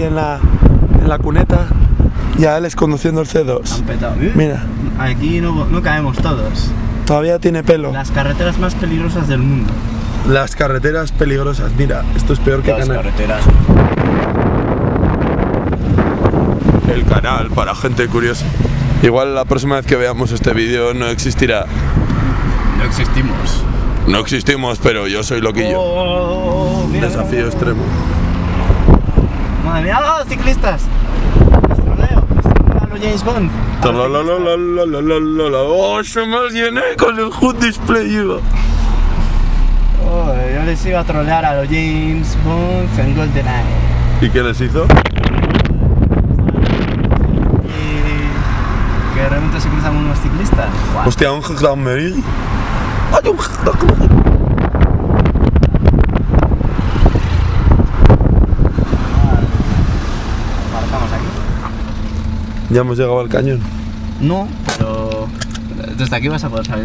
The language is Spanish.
aquí en la cuneta y a Alex conduciendo el C2. Han petado. Mira, Aquí no caemos todos. todavía tiene pelo. Las carreteras más peligrosas del mundo. Las carreteras peligrosas. Mira, esto es peor que Las Canal. carreteras. El canal para gente curiosa. Igual la próxima vez que veamos este vídeo no existirá. No existimos. No existimos, pero yo soy loquillo. Oh, mira, Desafío extremo. Madre mía, ¡oh, ciclistas! Destroleo a lo James Bond. Oh, se me llené con el HUD display. Oh, yo les iba a trolear a los James Bond en GoldenEye. ¿Y qué les hizo? Y que de repente se cruzan unos ciclistas. Guau. Hostia, un gendarmerie. Hay un gendarmerie. Marcamos aquí. Ya hemos llegado al cañón. No, pero desde aquí vas a poder salir.